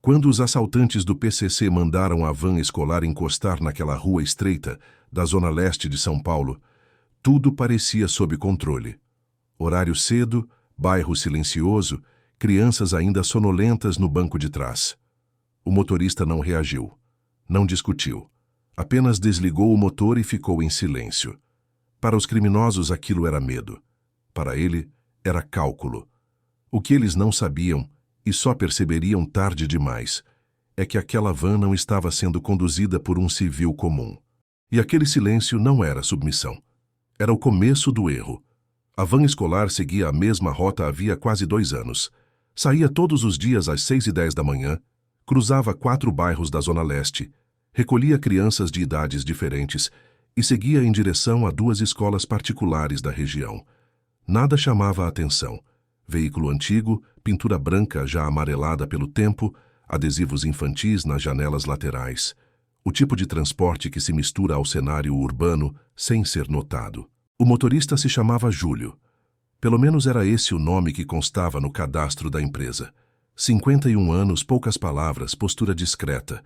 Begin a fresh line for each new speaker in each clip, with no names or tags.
Quando os assaltantes do PCC mandaram a van escolar encostar naquela rua estreita da zona leste de São Paulo, tudo parecia sob controle. Horário cedo, bairro silencioso, crianças ainda sonolentas no banco de trás. O motorista não reagiu, não discutiu. Apenas desligou o motor e ficou em silêncio. Para os criminosos aquilo era medo. Para ele, era cálculo. O que eles não sabiam, e só perceberiam tarde demais, é que aquela van não estava sendo conduzida por um civil comum. E aquele silêncio não era submissão. Era o começo do erro. A van escolar seguia a mesma rota havia quase 2 anos. Saía todos os dias às 6h10 da manhã, cruzava 4 bairros da Zona Leste, recolhia crianças de idades diferentes e seguia em direção a 2 escolas particulares da região. Nada chamava a atenção. Veículo antigo, pintura branca já amarelada pelo tempo, adesivos infantis nas janelas laterais. O tipo de transporte que se mistura ao cenário urbano sem ser notado. O motorista se chamava Júlio. Pelo menos era esse o nome que constava no cadastro da empresa. 51 anos, poucas palavras, postura discreta.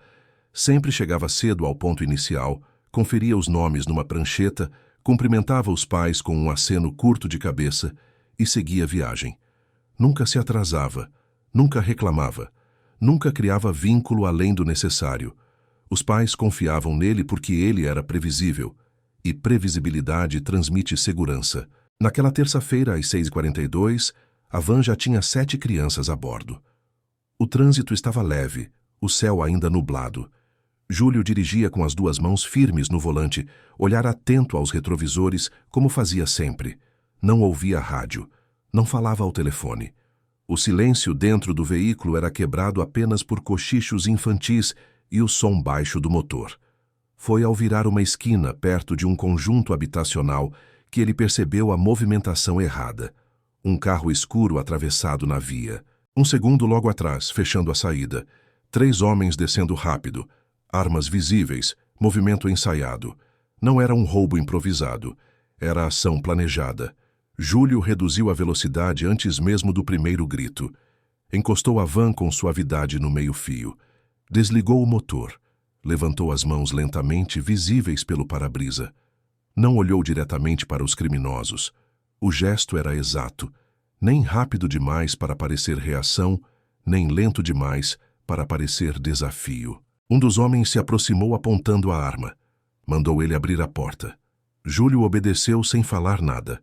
Sempre chegava cedo ao ponto inicial, conferia os nomes numa prancheta, cumprimentava os pais com um aceno curto de cabeça e seguia a viagem. Nunca se atrasava, nunca reclamava, nunca criava vínculo além do necessário. Os pais confiavam nele porque ele era previsível, e previsibilidade transmite segurança. Naquela terça-feira, às 6h42, a van já tinha 7 crianças a bordo. O trânsito estava leve, o céu ainda nublado. Júlio dirigia com as 2 mãos firmes no volante, olhar atento aos retrovisores, como fazia sempre. Não ouvia rádio, não falava ao telefone. O silêncio dentro do veículo era quebrado apenas por cochichos infantis e o som baixo do motor. Foi ao virar uma esquina perto de um conjunto habitacional que ele percebeu a movimentação errada. Um carro escuro atravessado na via. Um segundo logo atrás, fechando a saída. 3 homens descendo rápido. Armas visíveis, movimento ensaiado. Não era um roubo improvisado. Era ação planejada. Júlio reduziu a velocidade antes mesmo do primeiro grito. Encostou a van com suavidade no meio-fio. Desligou o motor. Levantou as mãos lentamente, visíveis pelo para-brisa. Não olhou diretamente para os criminosos. O gesto era exato. Nem rápido demais para parecer reação, nem lento demais para parecer desafio. Um dos homens se aproximou apontando a arma. Mandou ele abrir a porta. Júlio obedeceu sem falar nada.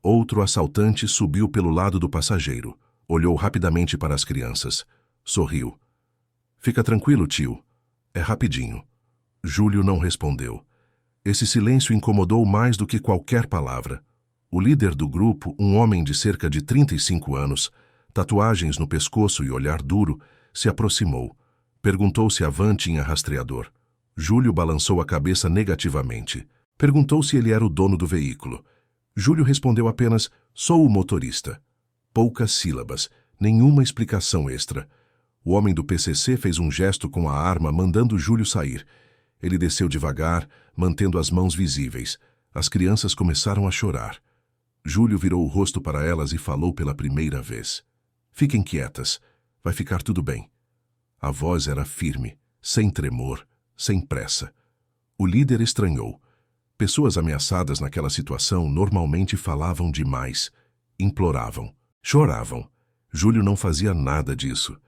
Outro assaltante subiu pelo lado do passageiro. Olhou rapidamente para as crianças. Sorriu. "Fica tranquilo, tio. É rapidinho." Júlio não respondeu. Esse silêncio incomodou mais do que qualquer palavra. O líder do grupo, um homem de cerca de 35 anos, tatuagens no pescoço e olhar duro, se aproximou. Perguntou se a van tinha rastreador. Júlio balançou a cabeça negativamente. Perguntou se ele era o dono do veículo. Júlio respondeu apenas: "Sou o motorista." Poucas sílabas, nenhuma explicação extra. O homem do PCC fez um gesto com a arma, mandando Júlio sair. Ele desceu devagar, mantendo as mãos visíveis. As crianças começaram a chorar. Júlio virou o rosto para elas e falou pela primeira vez: "Fiquem quietas, vai ficar tudo bem." A voz era firme, sem tremor, sem pressa. O líder estranhou. Pessoas ameaçadas naquela situação normalmente falavam demais, imploravam, choravam. Júlio não fazia nada disso.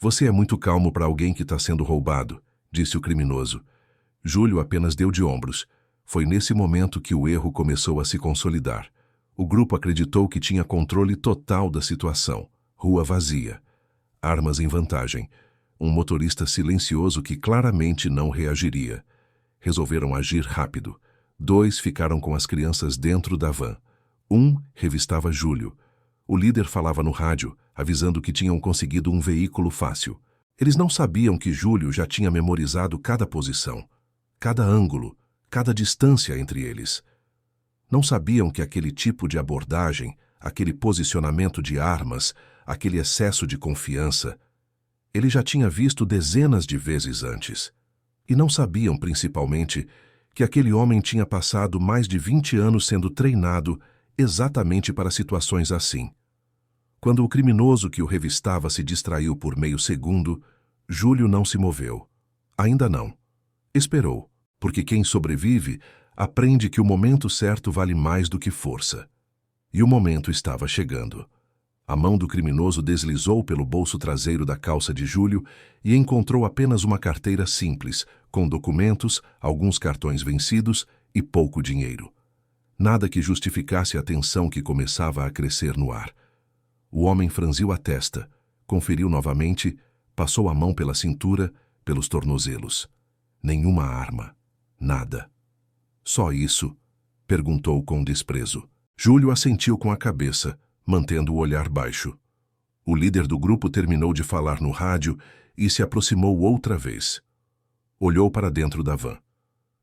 "Você é muito calmo para alguém que está sendo roubado", disse o criminoso. Júlio apenas deu de ombros. Foi nesse momento que o erro começou a se consolidar. O grupo acreditou que tinha controle total da situação. Rua vazia. Armas em vantagem. Um motorista silencioso que claramente não reagiria. Resolveram agir rápido. 2 ficaram com as crianças dentro da van. Um revistava Júlio. O líder falava no rádio, avisando que tinham conseguido um veículo fácil. Eles não sabiam que Júlio já tinha memorizado cada posição, cada ângulo, cada distância entre eles. Não sabiam que aquele tipo de abordagem, aquele posicionamento de armas, aquele excesso de confiança, ele já tinha visto dezenas de vezes antes. E não sabiam, principalmente, que aquele homem tinha passado mais de 20 anos sendo treinado exatamente para situações assim. Quando o criminoso que o revistava se distraiu por meio segundo, Júlio não se moveu. Ainda não. Esperou, porque quem sobrevive aprende que o momento certo vale mais do que força. E o momento estava chegando. A mão do criminoso deslizou pelo bolso traseiro da calça de Júlio e encontrou apenas uma carteira simples, com documentos, alguns cartões vencidos e pouco dinheiro. Nada que justificasse a tensão que começava a crescer no ar. O homem franziu a testa, conferiu novamente, passou a mão pela cintura, pelos tornozelos. Nenhuma arma. Nada. Só isso? Perguntou com desprezo. Júlio assentiu com a cabeça, mantendo o olhar baixo. O líder do grupo terminou de falar no rádio e se aproximou outra vez. Olhou para dentro da van.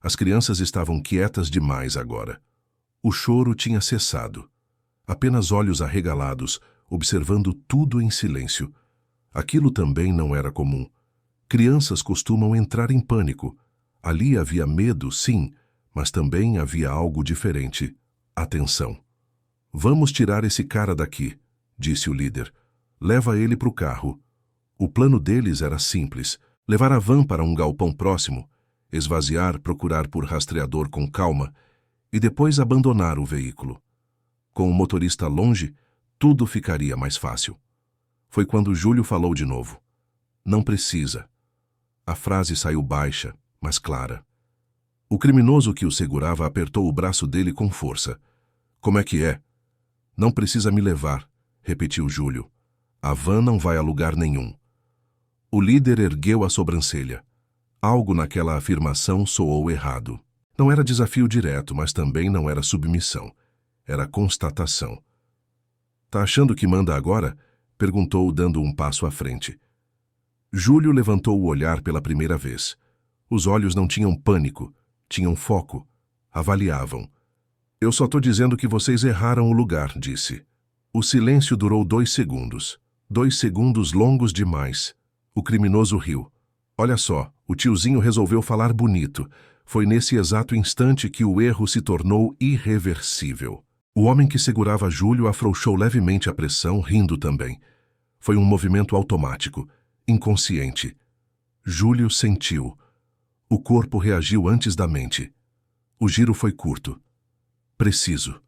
As crianças estavam quietas demais agora. O choro tinha cessado. Apenas olhos arregalados, observando tudo em silêncio. Aquilo também não era comum. Crianças costumam entrar em pânico. Ali havia medo, sim, mas também havia algo diferente. Atenção. Vamos tirar esse cara daqui, disse o líder. Leva ele para o carro. O plano deles era simples. Levar a van para um galpão próximo, esvaziar, procurar por rastreador com calma e depois abandonar o veículo. Com o motorista longe, tudo ficaria mais fácil. Foi quando Júlio falou de novo. Não precisa. A frase saiu baixa, mas clara. O criminoso que o segurava apertou o braço dele com força. Como é que é? Não precisa me levar, repetiu Júlio. A van não vai a lugar nenhum. O líder ergueu a sobrancelha. Algo naquela afirmação soou errado. Não era desafio direto, mas também não era submissão. Era constatação. Tá achando que manda agora? Perguntou, dando um passo à frente. Júlio levantou o olhar pela primeira vez. Os olhos não tinham pânico, tinham foco. Avaliavam. Eu só tô dizendo que vocês erraram o lugar, disse. O silêncio durou 2 segundos. 2 segundos longos demais. O criminoso riu. Olha só, o tiozinho resolveu falar bonito. Foi nesse exato instante que o erro se tornou irreversível. O homem que segurava Júlio afrouxou levemente a pressão, rindo também. Foi um movimento automático, inconsciente. Júlio sentiu. O corpo reagiu antes da mente. O giro foi curto. Preciso.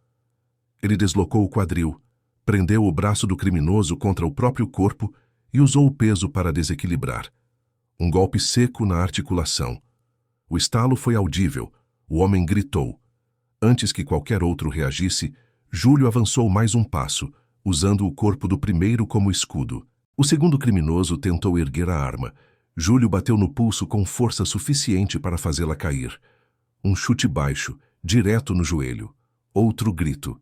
Ele deslocou o quadril, prendeu o braço do criminoso contra o próprio corpo e usou o peso para desequilibrar. Um golpe seco na articulação. O estalo foi audível. O homem gritou. Antes que qualquer outro reagisse, Júlio avançou mais um passo, usando o corpo do primeiro como escudo. O segundo criminoso tentou erguer a arma. Júlio bateu no pulso com força suficiente para fazê-la cair. Um chute baixo, direto no joelho. Outro grito.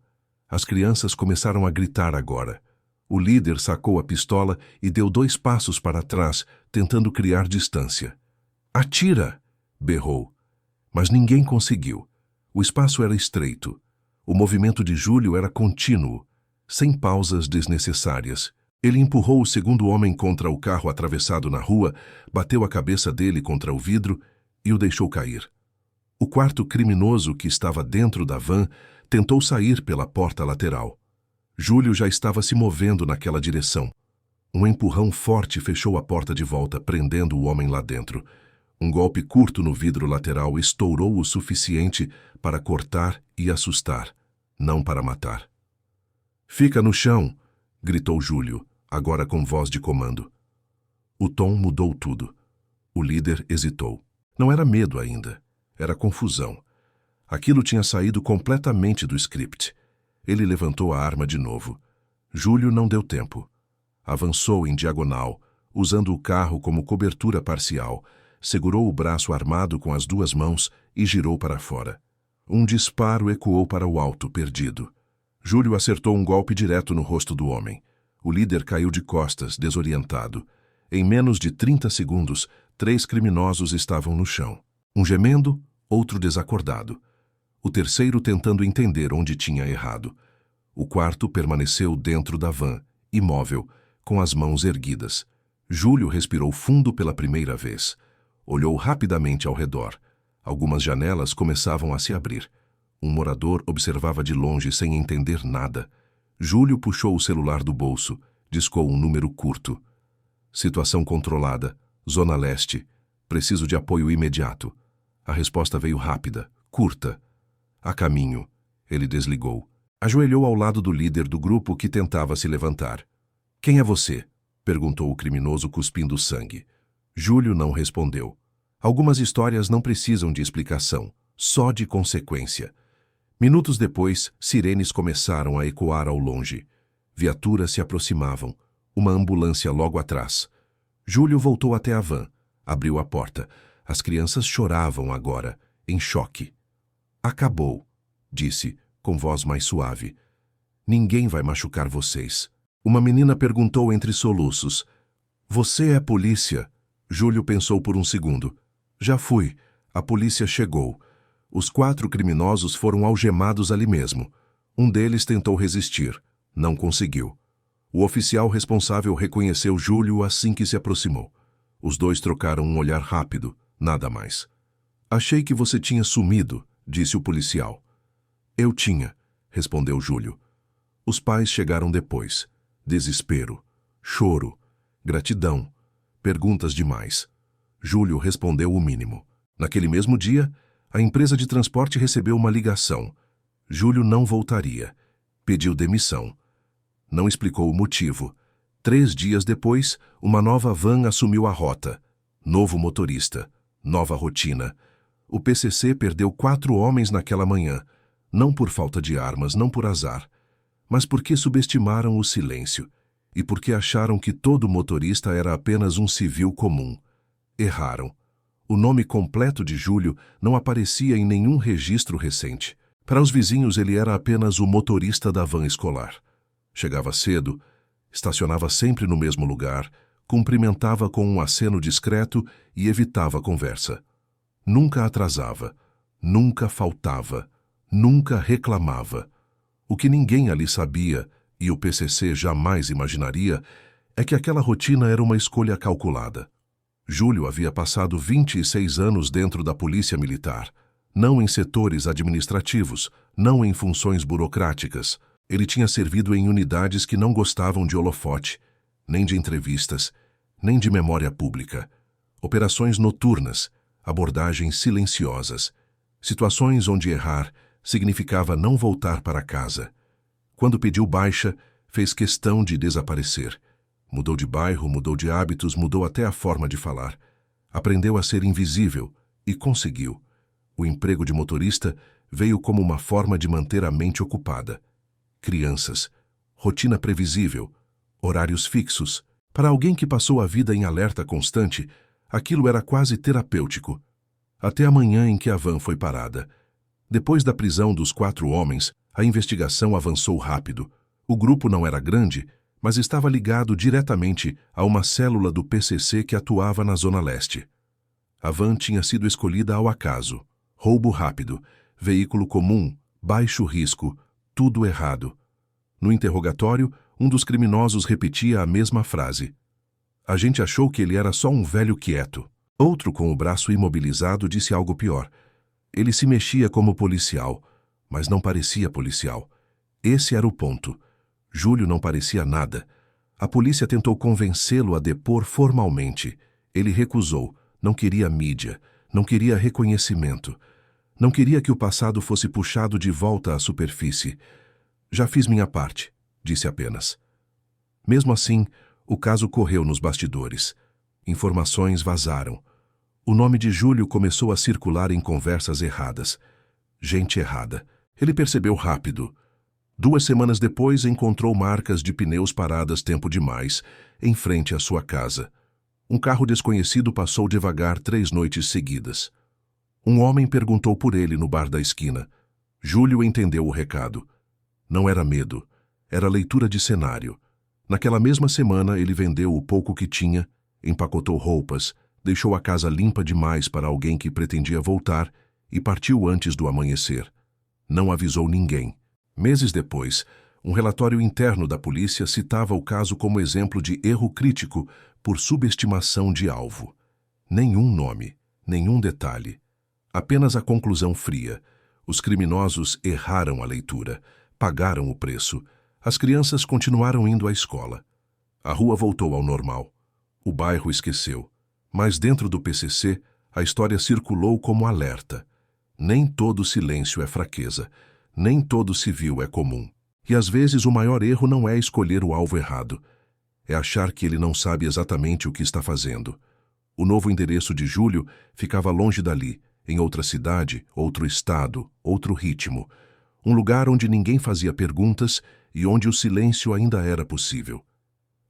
As crianças começaram a gritar agora. O líder sacou a pistola e deu 2 passos para trás, tentando criar distância. Atira! Berrou. Mas ninguém conseguiu. O espaço era estreito. O movimento de Júlio era contínuo, sem pausas desnecessárias. Ele empurrou o segundo homem contra o carro atravessado na rua, bateu a cabeça dele contra o vidro e o deixou cair. O quarto criminoso, que estava dentro da van, tentou sair pela porta lateral. Júlio já estava se movendo naquela direção. Um empurrão forte fechou a porta de volta, prendendo o homem lá dentro. Um golpe curto no vidro lateral estourou o suficiente para cortar e assustar, não para matar. Fica no chão, gritou Júlio, agora com voz de comando. O tom mudou tudo. O líder hesitou. Não era medo ainda, era confusão. Aquilo tinha saído completamente do script. Ele levantou a arma de novo. Júlio não deu tempo. Avançou em diagonal, usando o carro como cobertura parcial, segurou o braço armado com as 2 mãos e girou para fora. Um disparo ecoou para o alto, perdido. Júlio acertou um golpe direto no rosto do homem. O líder caiu de costas, desorientado. Em menos de 30 segundos, 3 criminosos estavam no chão. Um gemendo, outro desacordado. O terceiro tentando entender onde tinha errado. O quarto permaneceu dentro da van, imóvel, com as mãos erguidas. Júlio respirou fundo pela primeira vez. Olhou rapidamente ao redor. Algumas janelas começavam a se abrir. Um morador observava de longe sem entender nada. Júlio puxou o celular do bolso, discou um número curto. Situação controlada. Zona Leste. Preciso de apoio imediato. A resposta veio rápida, curta. A caminho. Ele desligou. Ajoelhou ao lado do líder do grupo que tentava se levantar. Quem é você? Perguntou o criminoso cuspindo sangue. Júlio não respondeu. Algumas histórias não precisam de explicação, só de consequência. Minutos depois, sirenes começaram a ecoar ao longe. Viaturas se aproximavam. Uma ambulância logo atrás. Júlio voltou até a van. Abriu a porta. As crianças choravam agora, em choque. Acabou, disse, com voz mais suave. Ninguém vai machucar vocês. Uma menina perguntou entre soluços. Você é polícia? Júlio pensou por um segundo. Já fui. A polícia chegou. Os 4 criminosos foram algemados ali mesmo. Um deles tentou resistir. Não conseguiu. O oficial responsável reconheceu Júlio assim que se aproximou. Os 2 trocaram um olhar rápido, nada mais. Achei que você tinha sumido, disse o policial. Eu tinha, respondeu Júlio. Os pais chegaram depois. Desespero, choro, gratidão, perguntas demais. Júlio respondeu o mínimo. Naquele mesmo dia, a empresa de transporte recebeu uma ligação. Júlio não voltaria. Pediu demissão. Não explicou o motivo. 3 dias depois, uma nova van assumiu a rota. Novo motorista. Nova rotina. O PCC perdeu 4 homens naquela manhã. Não por falta de armas, não por azar. Mas porque subestimaram o silêncio. E porque acharam que todo motorista era apenas um civil comum. Erraram. O nome completo de Júlio não aparecia em nenhum registro recente. Para os vizinhos, ele era apenas o motorista da van escolar. Chegava cedo, estacionava sempre no mesmo lugar, cumprimentava com um aceno discreto e evitava conversa. Nunca atrasava, nunca faltava, nunca reclamava. O que ninguém ali sabia, e o PCC jamais imaginaria, é que aquela rotina era uma escolha calculada. Júlio havia passado 26 anos dentro da polícia militar, não em setores administrativos, não em funções burocráticas. Ele tinha servido em unidades que não gostavam de holofote, nem de entrevistas, nem de memória pública. Operações noturnas, abordagens silenciosas, situações onde errar significava não voltar para casa. Quando pediu baixa, fez questão de desaparecer. Mudou de bairro, mudou de hábitos, mudou até a forma de falar. Aprendeu a ser invisível e conseguiu. O emprego de motorista veio como uma forma de manter a mente ocupada. Crianças, rotina previsível, horários fixos. Para alguém que passou a vida em alerta constante, aquilo era quase terapêutico. Até a manhã em que a van foi parada. Depois da prisão dos 4 homens, a investigação avançou rápido. O grupo não era grande, mas estava ligado diretamente a uma célula do PCC que atuava na Zona Leste. A van tinha sido escolhida ao acaso. Roubo rápido, veículo comum, baixo risco, tudo errado. No interrogatório, um dos criminosos repetia a mesma frase. A gente achou que ele era só um velho quieto. Outro, com o braço imobilizado, disse algo pior. Ele se mexia como policial, mas não parecia policial. Esse era o ponto. Júlio não parecia nada. A polícia tentou convencê-lo a depor formalmente. Ele recusou. Não queria mídia. Não queria reconhecimento. Não queria que o passado fosse puxado de volta à superfície. Já fiz minha parte, disse apenas. Mesmo assim, o caso correu nos bastidores. Informações vazaram. O nome de Júlio começou a circular em conversas erradas. Gente errada. Ele percebeu rápido. 2 semanas depois, encontrou marcas de pneus paradas tempo demais, em frente à sua casa. Um carro desconhecido passou devagar 3 noites seguidas. Um homem perguntou por ele no bar da esquina. Júlio entendeu o recado. Não era medo, era leitura de cenário. Naquela mesma semana, ele vendeu o pouco que tinha, empacotou roupas, deixou a casa limpa demais para alguém que pretendia voltar e partiu antes do amanhecer. Não avisou ninguém. Meses depois, um relatório interno da polícia citava o caso como exemplo de erro crítico por subestimação de alvo. Nenhum nome, nenhum detalhe. Apenas a conclusão fria. Os criminosos erraram a leitura, pagaram o preço. As crianças continuaram indo à escola. A rua voltou ao normal. O bairro esqueceu. Mas dentro do PCC, a história circulou como alerta. Nem todo silêncio é fraqueza, nem todo civil é comum. E às vezes o maior erro não é escolher o alvo errado, é achar que ele não sabe exatamente o que está fazendo. O novo endereço de Júlio ficava longe dali, em outra cidade, outro estado, outro ritmo. Um lugar onde ninguém fazia perguntas e onde o silêncio ainda era possível.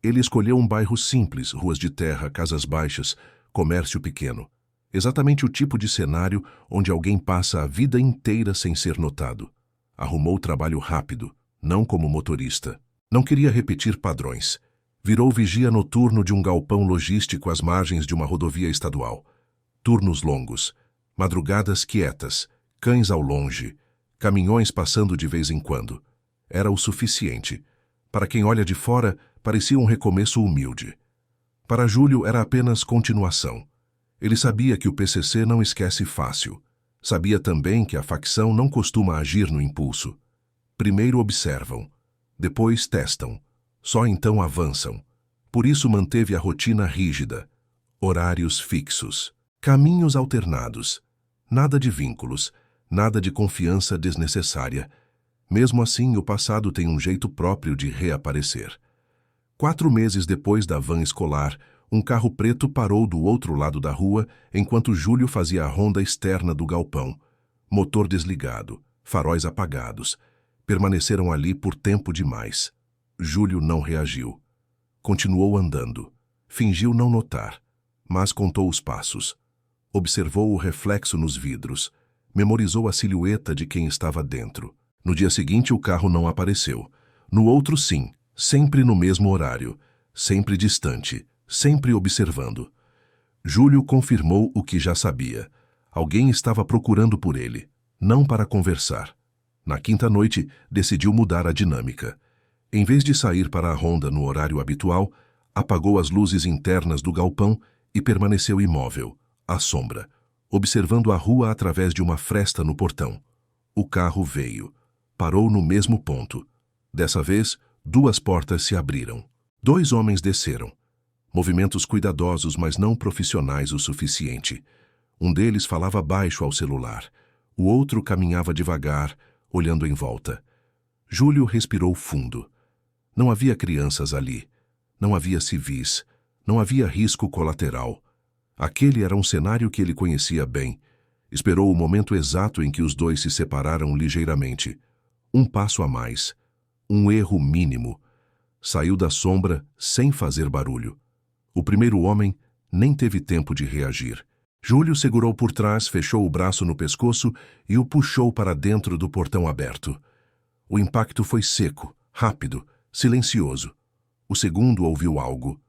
Ele escolheu um bairro simples, ruas de terra, casas baixas, comércio pequeno. Exatamente o tipo de cenário onde alguém passa a vida inteira sem ser notado. Arrumou trabalho rápido, não como motorista. Não queria repetir padrões. Virou vigia noturno de um galpão logístico às margens de uma rodovia estadual. Turnos longos, madrugadas quietas, cães ao longe, caminhões passando de vez em quando. Era o suficiente. Para quem olha de fora, parecia um recomeço humilde. Para Júlio era apenas continuação. Ele sabia que o PCC não esquece fácil. Sabia também que a facção não costuma agir no impulso. Primeiro observam, depois testam, só então avançam. Por isso manteve a rotina rígida, horários fixos, caminhos alternados, nada de vínculos, nada de confiança desnecessária. Mesmo assim, o passado tem um jeito próprio de reaparecer. 4 meses depois da van escolar, um carro preto parou do outro lado da rua enquanto Júlio fazia a ronda externa do galpão. Motor desligado, faróis apagados. Permaneceram ali por tempo demais. Júlio não reagiu. Continuou andando. Fingiu não notar, mas contou os passos. Observou o reflexo nos vidros. Memorizou a silhueta de quem estava dentro. No dia seguinte, o carro não apareceu. No outro, sim, sempre no mesmo horário, sempre distante, sempre observando. Júlio confirmou o que já sabia. Alguém estava procurando por ele, não para conversar. Na quinta noite, decidiu mudar a dinâmica. Em vez de sair para a ronda no horário habitual, apagou as luzes internas do galpão e permaneceu imóvel, à sombra, observando a rua através de uma fresta no portão. O carro veio. Parou no mesmo ponto. Dessa vez, 2 portas se abriram. 2 homens desceram. Movimentos cuidadosos, mas não profissionais o suficiente. Um deles falava baixo ao celular. O outro caminhava devagar, olhando em volta. Júlio respirou fundo. Não havia crianças ali. Não havia civis. Não havia risco colateral. Aquele era um cenário que ele conhecia bem. Esperou o momento exato em que os 2 se separaram ligeiramente. Um passo a mais. Um erro mínimo. Saiu da sombra sem fazer barulho. O primeiro homem nem teve tempo de reagir. Júlio segurou por trás, fechou o braço no pescoço e o puxou para dentro do portão aberto. O impacto foi seco, rápido, silencioso. O segundo ouviu algo.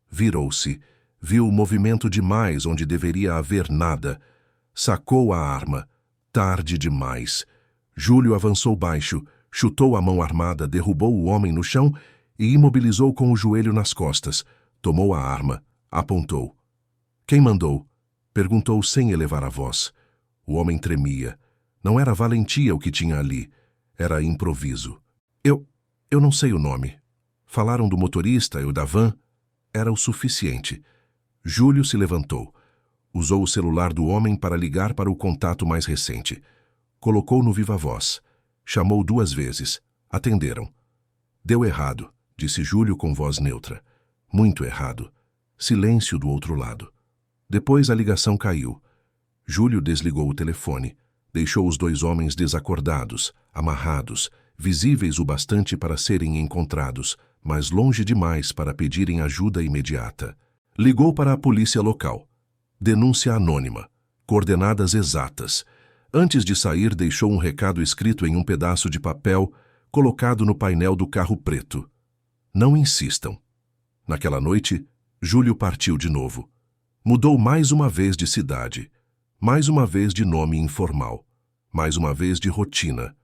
Virou-se, viu movimento demais onde deveria haver nada. Sacou a arma. Tarde demais. Júlio avançou baixo, chutou a mão armada, derrubou o homem no chão e imobilizou com o joelho nas costas. Tomou a arma, apontou. Quem mandou? Perguntou sem elevar a voz. O homem tremia. Não era valentia o que tinha ali. Era improviso. Eu não sei o nome. Falaram do motorista e o da van. Era o suficiente. Júlio se levantou. Usou o celular do homem para ligar para o contato mais recente. Colocou no viva-voz. Chamou 2 vezes. Atenderam. Deu errado, disse Júlio com voz neutra. Muito errado. Silêncio do outro lado. Depois a ligação caiu. Júlio desligou o telefone. Deixou os 2 homens desacordados, amarrados, visíveis o bastante para serem encontrados, mas longe demais para pedirem ajuda imediata. Ligou para a polícia local. Denúncia anônima. Coordenadas exatas. Antes de sair, deixou um recado escrito em um pedaço de papel, colocado no painel do carro preto. Não insistam. Naquela noite, Júlio partiu de novo. Mudou mais uma vez de cidade. Mais uma vez de nome informal. Mais uma vez de rotina.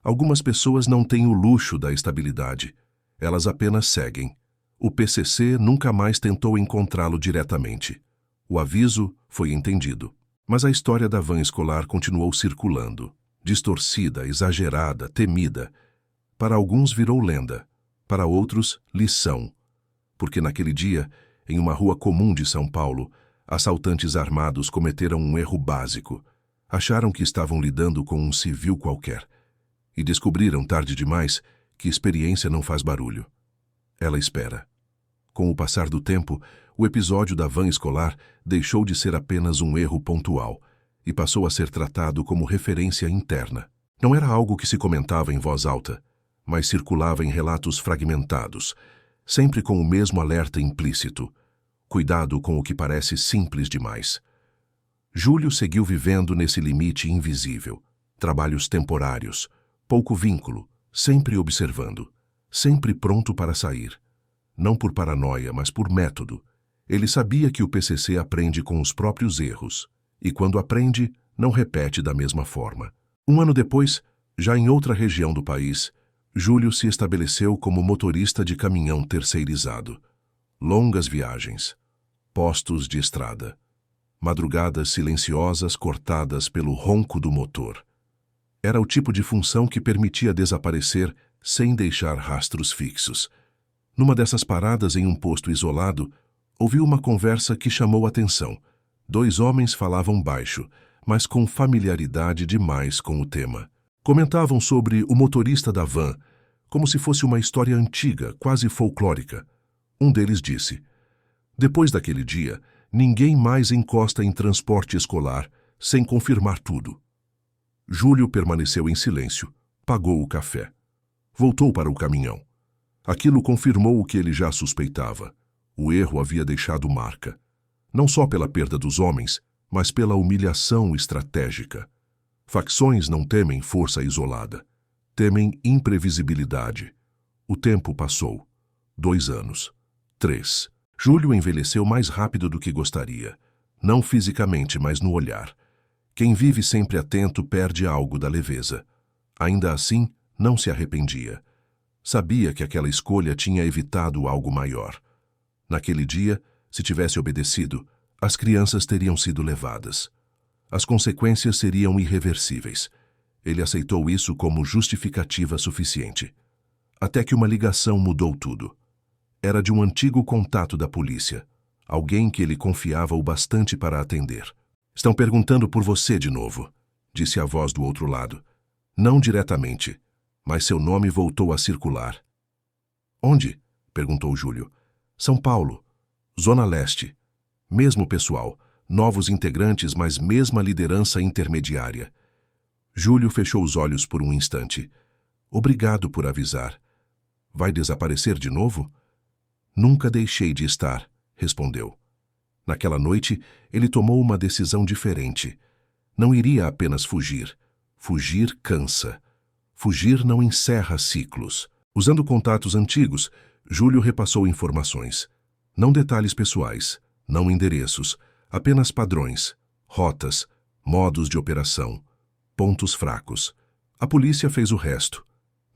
Algumas pessoas não têm o luxo da estabilidade. Elas apenas seguem. O PCC nunca mais tentou encontrá-lo diretamente. O aviso foi entendido. Mas a história da van escolar continuou circulando. Distorcida, exagerada, temida. Para alguns virou lenda. Para outros, lição. Porque naquele dia, em uma rua comum de São Paulo, Assaltantes armados cometeram um erro básico. Acharam que estavam lidando com um civil qualquer. E descobriram tarde demais que experiência não faz barulho. Ela espera. Com o passar do tempo, o episódio da van escolar deixou de ser apenas um erro pontual e passou a ser tratado como referência interna. Não era algo que se comentava em voz alta, mas circulava em relatos fragmentados, sempre com o mesmo alerta implícito. Cuidado com o que parece simples demais. Júlio seguiu vivendo nesse limite invisível. Trabalhos temporários, pouco vínculo, sempre observando, sempre pronto para sair. Não por paranoia, mas por método. Ele sabia que o PCC aprende com os próprios erros, e quando aprende, não repete da mesma forma. Um ano depois, já em outra região do país, Júlio se estabeleceu como motorista de caminhão terceirizado. Longas viagens, postos de estrada, madrugadas silenciosas cortadas pelo ronco do motor. Era o tipo de função que permitia desaparecer sem deixar rastros fixos. Numa dessas paradas em um posto isolado, ouviu uma conversa que chamou atenção. Dois homens falavam baixo, mas com familiaridade demais com o tema. Comentavam sobre o motorista da van, como se fosse uma história antiga, quase folclórica. Um deles disse: "Depois daquele dia, ninguém mais encosta em transporte escolar sem confirmar tudo." Júlio permaneceu em silêncio, pagou o café. Voltou para o caminhão. Aquilo confirmou o que ele já suspeitava. O erro havia deixado marca. Não só pela perda dos homens, mas pela humilhação estratégica. Facções não temem força isolada. Temem imprevisibilidade. O tempo passou. 2 anos. 3. Júlio envelheceu mais rápido do que gostaria. Não fisicamente, mas no olhar. Quem vive sempre atento perde algo da leveza. Ainda assim, não se arrependia. Sabia que aquela escolha tinha evitado algo maior. Naquele dia, se tivesse obedecido, as crianças teriam sido levadas. As consequências seriam irreversíveis. Ele aceitou isso como justificativa suficiente. Até que uma ligação mudou tudo. Era de um antigo contato da polícia, alguém que ele confiava o bastante para atender. "Estão perguntando por você de novo", disse a voz do outro lado. Não diretamente, mas seu nome voltou a circular. "Onde?" perguntou Júlio. "São Paulo. Zona Leste. Mesmo pessoal, novos integrantes, mas mesma liderança intermediária." Júlio fechou os olhos por um instante. "Obrigado por avisar. Vai desaparecer de novo?" "Nunca deixei de estar", respondeu. Naquela noite, ele tomou uma decisão diferente. Não iria apenas fugir. Fugir cansa. Fugir não encerra ciclos. Usando contatos antigos, Júlio repassou informações. Não detalhes pessoais, não endereços, apenas padrões, rotas, modos de operação, pontos fracos. A polícia fez o resto.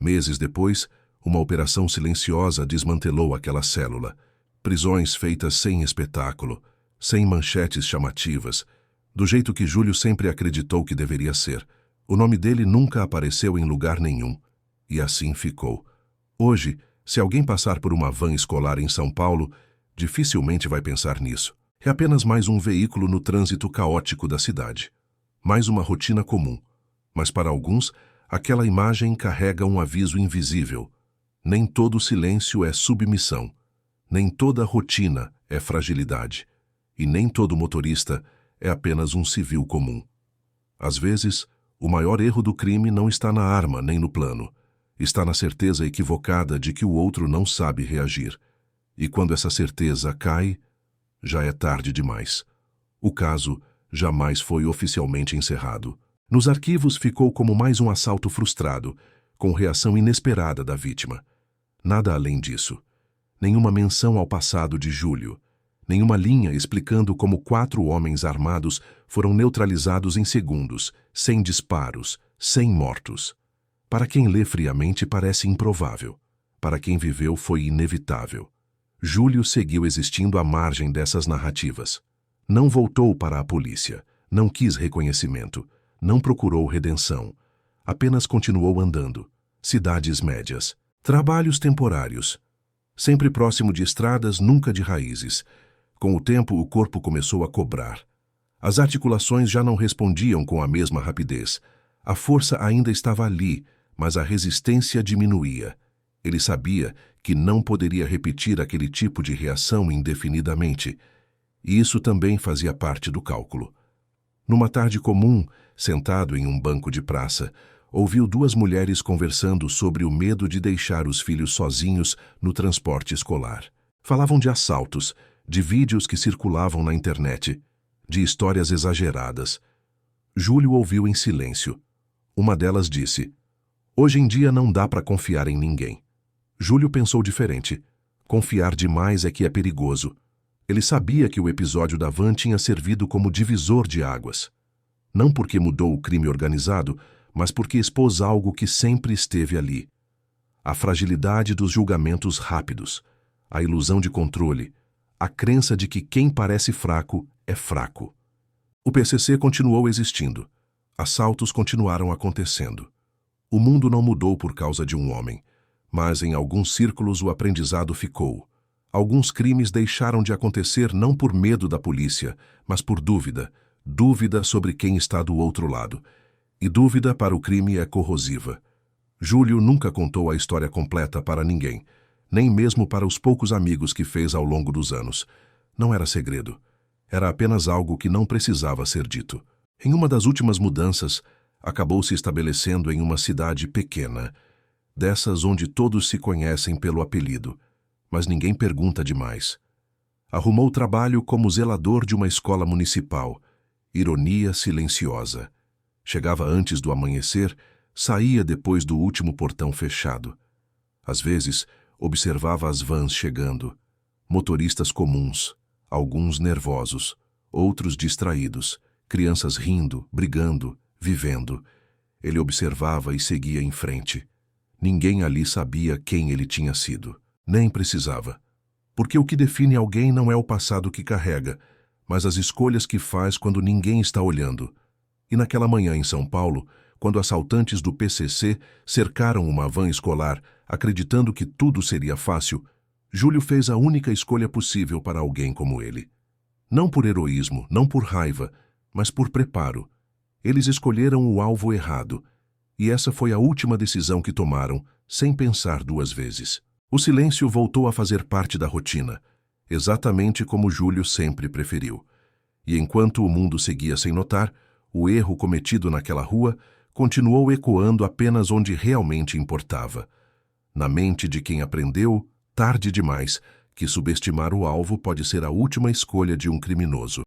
Meses depois, uma operação silenciosa desmantelou aquela célula. Prisões feitas sem espetáculo, sem manchetes chamativas, do jeito que Júlio sempre acreditou que deveria ser. O nome dele nunca apareceu em lugar nenhum. E assim ficou. Hoje, se alguém passar por uma van escolar em São Paulo, dificilmente vai pensar nisso. É apenas mais um veículo no trânsito caótico da cidade. Mais uma rotina comum. Mas para alguns, aquela imagem carrega um aviso invisível. Nem todo silêncio é submissão. Nem toda rotina é fragilidade. E nem todo motorista é apenas um civil comum. Às vezes, o maior erro do crime não está na arma nem no plano. Está na certeza equivocada de que o outro não sabe reagir. E quando essa certeza cai, já é tarde demais. O caso jamais foi oficialmente encerrado. Nos arquivos ficou como mais um assalto frustrado, com reação inesperada da vítima. Nada além disso. Nenhuma menção ao passado de Júlio. Nenhuma linha explicando como 4 homens armados foram neutralizados em segundos, sem disparos, sem mortos. Para quem lê friamente parece improvável. Para quem viveu foi inevitável. Júlio seguiu existindo à margem dessas narrativas. Não voltou para a polícia, não quis reconhecimento, não procurou redenção. Apenas continuou andando. Cidades médias. Trabalhos temporários. Sempre próximo de estradas, nunca de raízes. Com o tempo, o corpo começou a cobrar. As articulações já não respondiam com a mesma rapidez. A força ainda estava ali, mas a resistência diminuía. Ele sabia que não poderia repetir aquele tipo de reação indefinidamente. E isso também fazia parte do cálculo. Numa tarde comum, sentado em um banco de praça, ouviu duas mulheres conversando sobre o medo de deixar os filhos sozinhos no transporte escolar. Falavam de assaltos, de vídeos que circulavam na internet, de histórias exageradas. Júlio ouviu em silêncio. Uma delas disse: "Hoje em dia não dá para confiar em ninguém." Júlio pensou diferente. Confiar demais é que é perigoso. Ele sabia que o episódio da van tinha servido como divisor de águas. Não porque mudou o crime organizado, mas porque expôs algo que sempre esteve ali. A fragilidade dos julgamentos rápidos, a ilusão de controle, a crença de que quem parece fraco é fraco. O PCC continuou existindo. Assaltos continuaram acontecendo. O mundo não mudou por causa de um homem, mas em alguns círculos o aprendizado ficou. Alguns crimes deixaram de acontecer não por medo da polícia, mas por dúvida. Dúvida sobre quem está do outro lado. E dúvida para o crime é corrosiva. Júlio nunca contou a história completa para ninguém, nem mesmo para os poucos amigos que fez ao longo dos anos. Não era segredo. Era apenas algo que não precisava ser dito. Em uma das últimas mudanças, acabou se estabelecendo em uma cidade pequena, dessas onde todos se conhecem pelo apelido, mas ninguém pergunta demais. Arrumou trabalho como zelador de uma escola municipal. Ironia silenciosa. Chegava antes do amanhecer, saía depois do último portão fechado. Às vezes, observava as vans chegando. Motoristas comuns, alguns nervosos, outros distraídos, crianças rindo, brigando, vivendo. Ele observava e seguia em frente. Ninguém ali sabia quem ele tinha sido. Nem precisava. Porque o que define alguém não é o passado que carrega, mas as escolhas que faz quando ninguém está olhando. E naquela manhã em São Paulo, quando assaltantes do PCC cercaram uma van escolar, acreditando que tudo seria fácil, Júlio fez a única escolha possível para alguém como ele. Não por heroísmo, não por raiva, mas por preparo. Eles escolheram o alvo errado, e essa foi a última decisão que tomaram, sem pensar duas vezes. O silêncio voltou a fazer parte da rotina, exatamente como Júlio sempre preferiu. E enquanto o mundo seguia sem notar, o erro cometido naquela rua continuou ecoando apenas onde realmente importava. Na mente de quem aprendeu, tarde demais, que subestimar o alvo pode ser a última escolha de um criminoso.